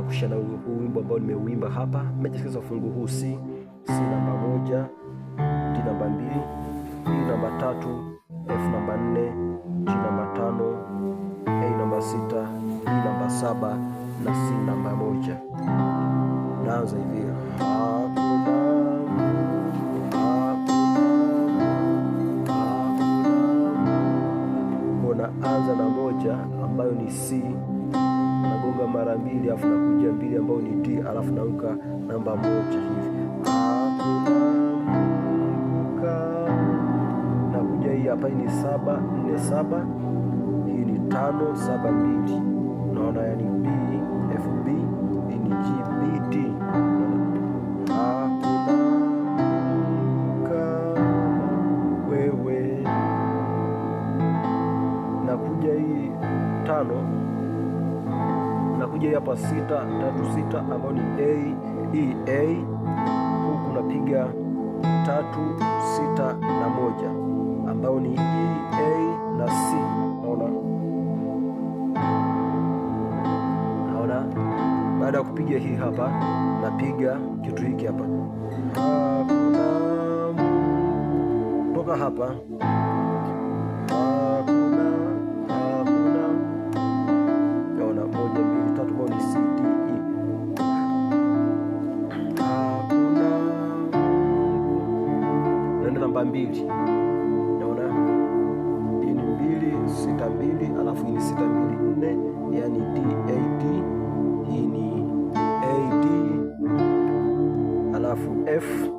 kushia na huu wimbo ambao nimeuimba hapa. Nimejisikiza ufungu huu C namba 1, D namba 2, E namba 3, F namba 4, G namba 5, A namba 6, E namba 7 na C namba 1. Naanza hivi. Anza na 1 ambayo ni C, nagonga mara 2, alafu nakuja 2 ambayo ni D, alafu naanguka namba 1 hivi. Nakuja hii hapa, hii ni 7 4 7, hii ni 5 7 2. Naona yani B F B, hii ni G B D. Nakuja hii 5, nakuja hii hapa 6 3 6 ambayo ni A E A, huku napiga 3 6 na 1 ambayo ni E A na C. Naona baada ya kupiga hii hapa, napiga kitu hiki hapa toka hapa. Namba 2, naona hii ni 2 6 2, alafu hii ni 6 2 4, yani D A D, hii ni A D, alafu F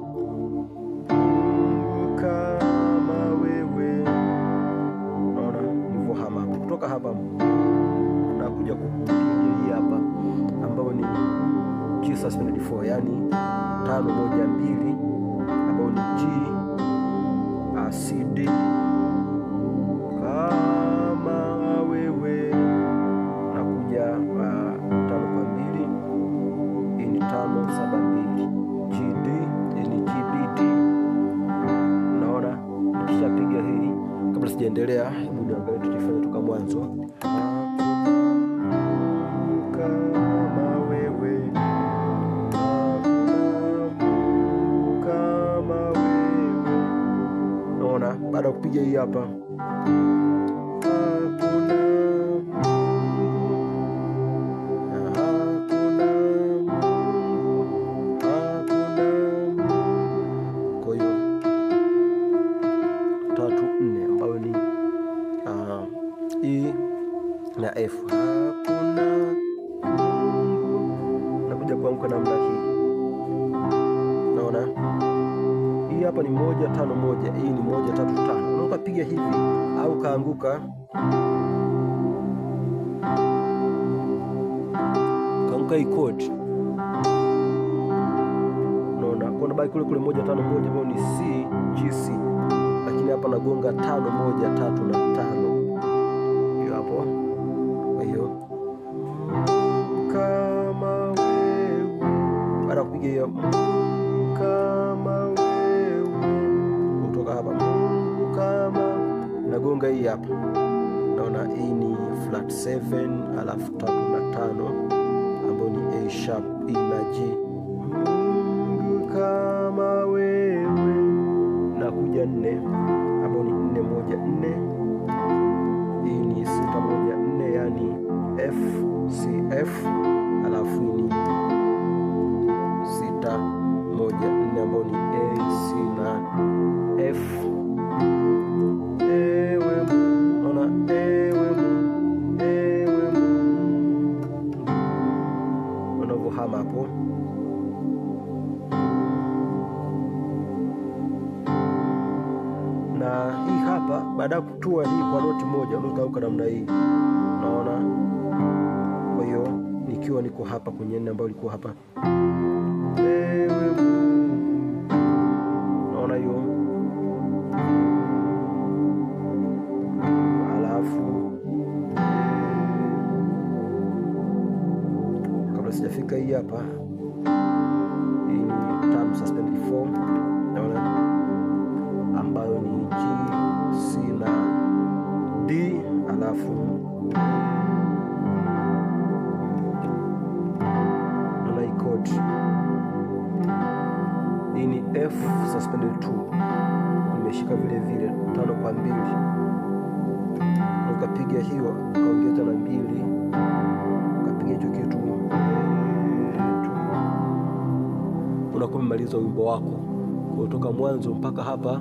kama wewe. Naona hivyo hapa, kutoka hapa nakuja kupiga hii hapa ambayo ni G suspended 4, yani 5 1 2 ambayo ni G C D kama wewe. Nakuja 5 kwa 2, hii ni 5 7 2, G D, hii ni G B D. Naona nikishapiga hii, kabla sijaendelea, hebu niangalie tulifanya toka mwanzo. Baada ya kupiga hii hapa, kwa hiyo 3 4 ambayo ni E na F. Hakuna nakuja kuanguka namna hii. Naona hii hapa ni 1 5 1, hii ni 1 3 5. Unaweza piga hivi au kaanguka hii chord. Unaona kuna baki kule 1 5 1 ambayo ni C G C, lakini hapa nagonga 5 1 3 na 5, hiyo hapo. Kwa hiyo kama wewe, baada kupiga hiyo nagonga hii hapa. Naona hii ni flat 7, alafu 3 na 5 ambayo ni A sharp, E na G. Kama wewe, nakuja 4 ambayo ni 4 1 4, hii ni 6 1 4, yani F C F, alafu hii ni 6 1 4 ambayo ni A C na F. Unavyohama hapo, na hii hapa, baada ya kutua hii kwa noti moja, unakauka namna hii. Naona, kwa hiyo nikiwa niko hapa kwenye nne ambayo ilikuwa hapa, naona hiyo. Sijafika hii hapa, hii ni tam suspended 4, naona, ambayo ni G C na D, alafu F suspended 2, nimeshika vile vile 5 kwa 2, ukapiga hiyo ukaongeza na 2, ukapiga hicho kitu, unakuwa umemaliza wimbo wako kutoka mwanzo mpaka hapa.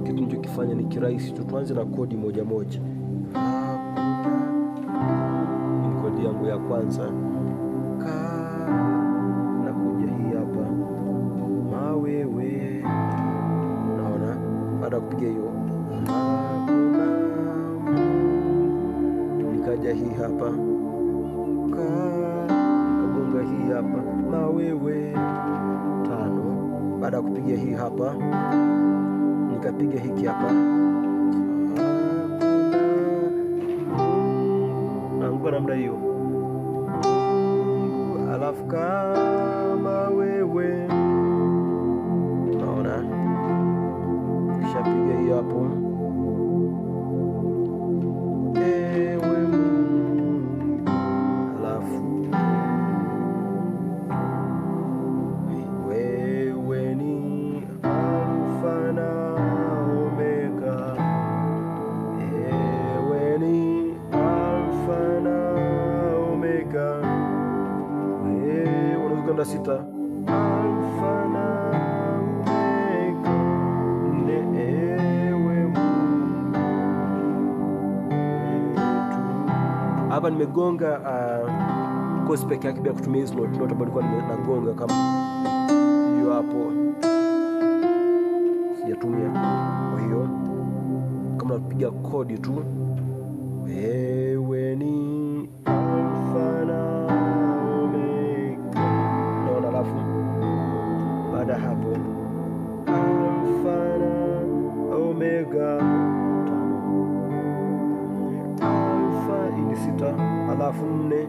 Kitu nilichokifanya ni kirahisi tu. Tuanze na kodi moja moja. Ni kodi yangu ya kwanza, nakuja hii hapa mawewe, naona. Baada ya kupiga hiyo nikaja hii hapa nikagonga hii hapa mawewe 5. Baada ya kupiga hii hapa nikapiga hiki hapa, naanguka namna hiyo, alafu kama wewe, naona. Kisha piga hii hapo, ewe Mungu, alafu wewe ni Alfa na Omega, ewe ni Alfa na Omega, wewe unazikanda 6, Alfa na Omega, ewe Mungu. Hapa nimegonga chords peke yake bila kutumia hizo note ambazo nilikuwa nagonga kama hiyo hapo, sijatumia. Kwa hiyo kama napiga kodi tu, wewe ni Alfa na Omega, naona. Alafu baada hapo Alfa na Omega 5, Alfa ini 6, alafu 4